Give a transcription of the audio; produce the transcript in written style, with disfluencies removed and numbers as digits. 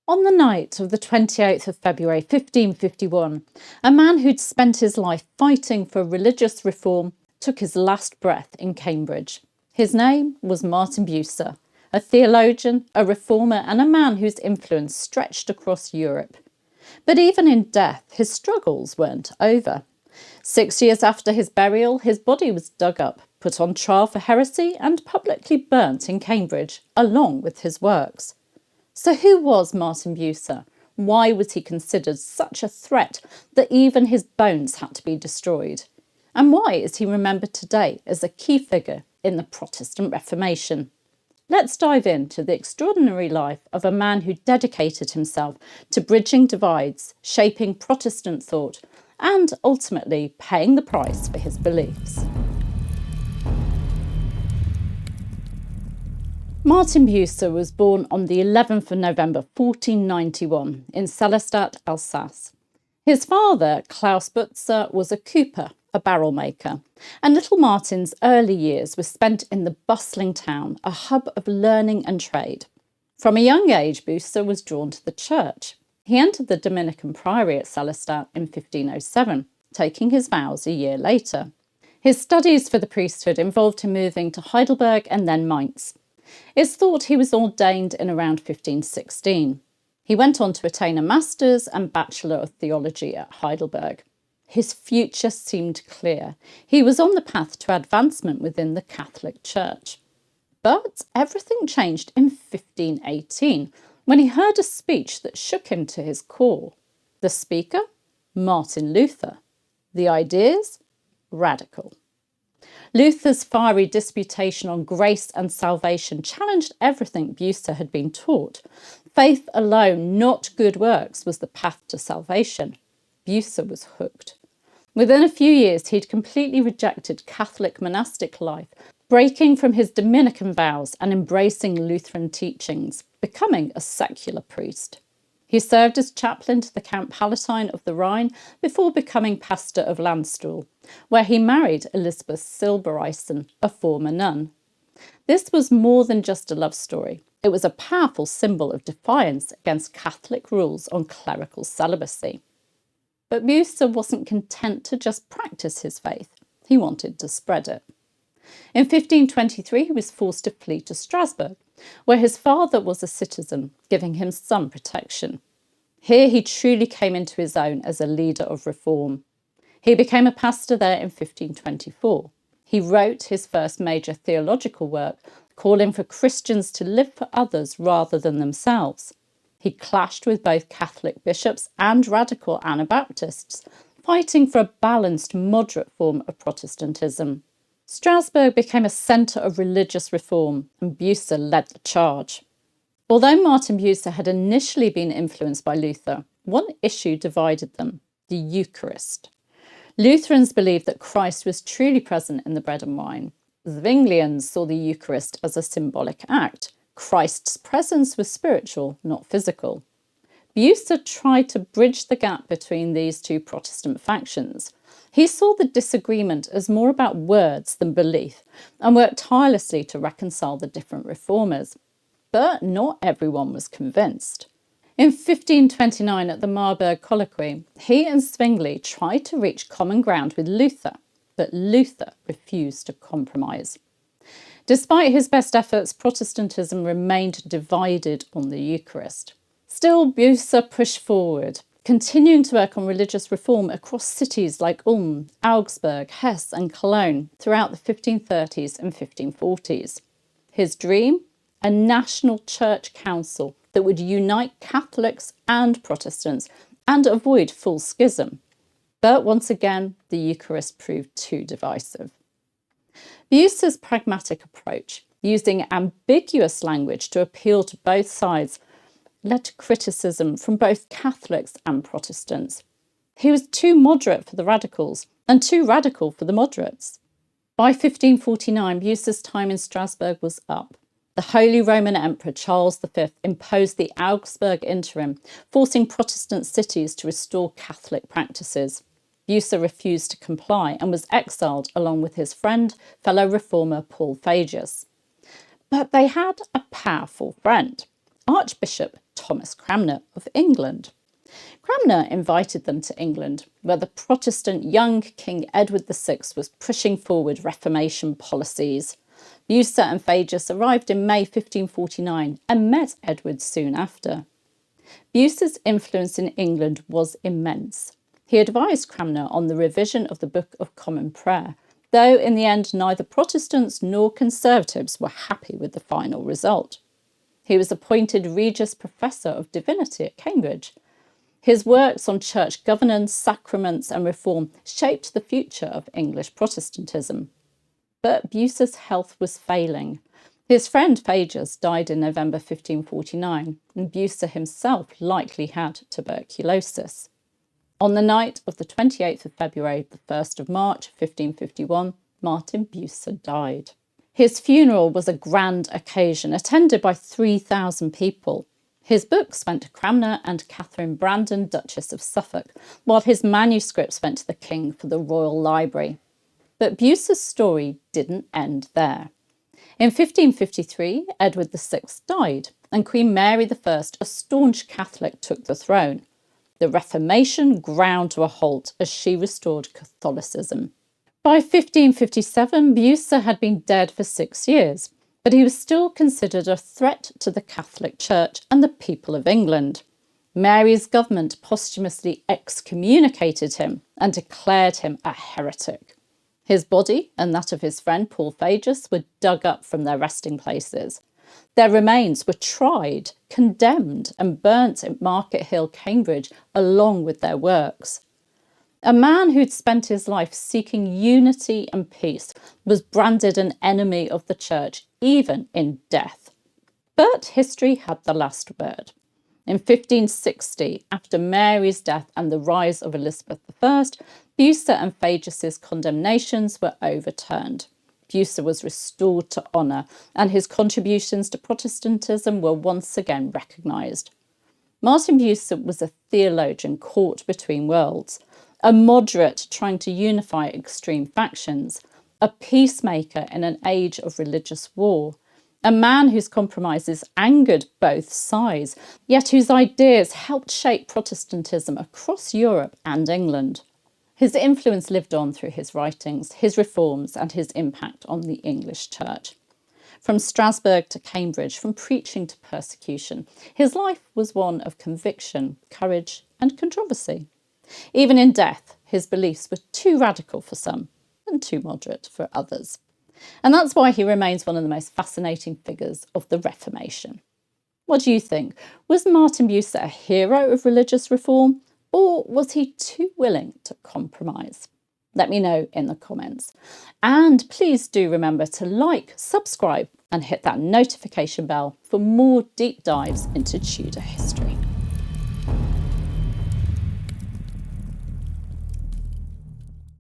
On the night of the 28th of February 1551, a man who'd spent his life fighting for religious reform took his last breath in Cambridge. His name was Martin Bucer, a theologian, a reformer, and a man whose influence stretched across Europe. But even in death, his struggles weren't over. 6 years after his burial, his body was dug up, put on trial for heresy, and publicly burnt in Cambridge, along with his works. So who was Martin Bucer? Why was he considered such a threat that even his bones had to be destroyed? And why is he remembered today as a key figure in the Protestant Reformation? Let's dive into the extraordinary life of a man who dedicated himself to bridging divides, shaping Protestant thought, and ultimately paying the price for his beliefs. Martin Bucer was born on the 11th of November 1491 in Sélestat, Alsace. His father, Klaus Bucer, was a cooper, a barrel maker, and little Martin's early years were spent in the bustling town, a hub of learning and trade. From a young age, Bucer was drawn to the church. He entered the Dominican priory at Sélestat in 1507, taking his vows a year later. His studies for the priesthood involved him moving to Heidelberg and then Mainz. It's thought he was ordained in around 1516. He went on to attain a master's and bachelor of theology at Heidelberg. His future seemed clear. He was on the path to advancement within the Catholic Church. But everything changed in 1518 when he heard a speech that shook him to his core. The speaker? Martin Luther. The ideas? Radical. Luther's fiery disputation on grace and salvation challenged everything Bucer had been taught. Faith alone, not good works, was the path to salvation. Bucer was hooked. Within a few years, he'd completely rejected Catholic monastic life, breaking from his Dominican vows and embracing Lutheran teachings, becoming a secular priest. He served as chaplain to the Count Palatine of the Rhine before becoming pastor of Landstuhl, where he married Elizabeth Silbereisen, a former nun. This was more than just a love story. It was a powerful symbol of defiance against Catholic rules on clerical celibacy. But Bucer wasn't content to just practice his faith. He wanted to spread it. In 1523, he was forced to flee to Strasburg, where his father was a citizen, giving him some protection. Here he truly came into his own as a leader of reform. He became a pastor there in 1524. He wrote his first major theological work, calling for Christians to live for others rather than themselves. He clashed with both Catholic bishops and radical Anabaptists, fighting for a balanced, moderate form of Protestantism. Strasburg became a centre of religious reform, and Bucer led the charge. Although Martin Bucer had initially been influenced by Luther, one issue divided them: the Eucharist. Lutherans believed that Christ was truly present in the bread and wine. Zwinglians saw the Eucharist as a symbolic act. Christ's presence was spiritual, not physical. Bucer tried to bridge the gap between these two Protestant factions. He saw the disagreement as more about words than belief and worked tirelessly to reconcile the different reformers. But not everyone was convinced. In 1529, at the Marburg Colloquy, he and Zwingli tried to reach common ground with Luther, but Luther refused to compromise. Despite his best efforts, Protestantism remained divided on the Eucharist. Still, Bucer pushed forward, continuing to work on religious reform across cities like Ulm, Augsburg, Hesse and Cologne throughout the 1530s and 1540s. His dream? A national church council that would unite Catholics and Protestants and avoid full schism. But once again, the Eucharist proved too divisive. Bucer's pragmatic approach, using ambiguous language to appeal to both sides, led to criticism from both Catholics and Protestants. He was too moderate for the radicals and too radical for the moderates. By 1549, Bucer's time in Strasbourg was up. The Holy Roman Emperor Charles V imposed the Augsburg Interim, forcing Protestant cities to restore Catholic practices. Bucer refused to comply and was exiled along with his friend, fellow reformer Paul Fagius. But they had a powerful friend, Archbishop Thomas Cranmer of England. Cranmer invited them to England, where the Protestant young King Edward VI was pushing forward Reformation policies. Bucer and Faggus arrived in May 1549 and met Edward soon after. Bucer's influence in England was immense. He advised Cranmer on the revision of the Book of Common Prayer, though in the end neither Protestants nor Conservatives were happy with the final result. He was appointed Regius Professor of Divinity at Cambridge. His works on church governance, sacraments and reform shaped the future of English Protestantism. But Bucer's health was failing. His friend Faggus died in November 1549, and Bucer himself likely had tuberculosis. On the night of the 28th of February, the 1st of March 1551, Martin Bucer died. His funeral was a grand occasion, attended by 3,000 people. His books went to Cranmer and Catherine Brandon, Duchess of Suffolk, while his manuscripts went to the King for the Royal Library. But Bucer's story didn't end there. In 1553, Edward VI died, and Queen Mary I, a staunch Catholic, took the throne. The Reformation ground to a halt as she restored Catholicism. By 1557, Bucer had been dead for 6 years, but he was still considered a threat to the Catholic Church and the people of England. Mary's government posthumously excommunicated him and declared him a heretic. His body and that of his friend Paul Faggus were dug up from their resting places. Their remains were tried, condemned and burnt at Market Hill, Cambridge, along with their works. A man who'd spent his life seeking unity and peace was branded an enemy of the church, even in death. But history had the last word. In 1560, after Mary's death and the rise of Elizabeth I, Bucer and Faggus's condemnations were overturned. Bucer was restored to honour, and his contributions to Protestantism were once again recognised. Martin Bucer was a theologian caught between worlds, a moderate trying to unify extreme factions, a peacemaker in an age of religious war, a man whose compromises angered both sides, yet whose ideas helped shape Protestantism across Europe and England. His influence lived on through his writings, his reforms, and his impact on the English church. From Strasburg to Cambridge, from preaching to persecution, his life was one of conviction, courage, and controversy. Even in death, his beliefs were too radical for some and too moderate for others. And that's why he remains one of the most fascinating figures of the Reformation. What do you think? Was Martin Bucer a hero of religious reform? Or was he too willing to compromise? Let me know in the comments. And please do remember to like, subscribe, and hit that notification bell for more deep dives into Tudor history.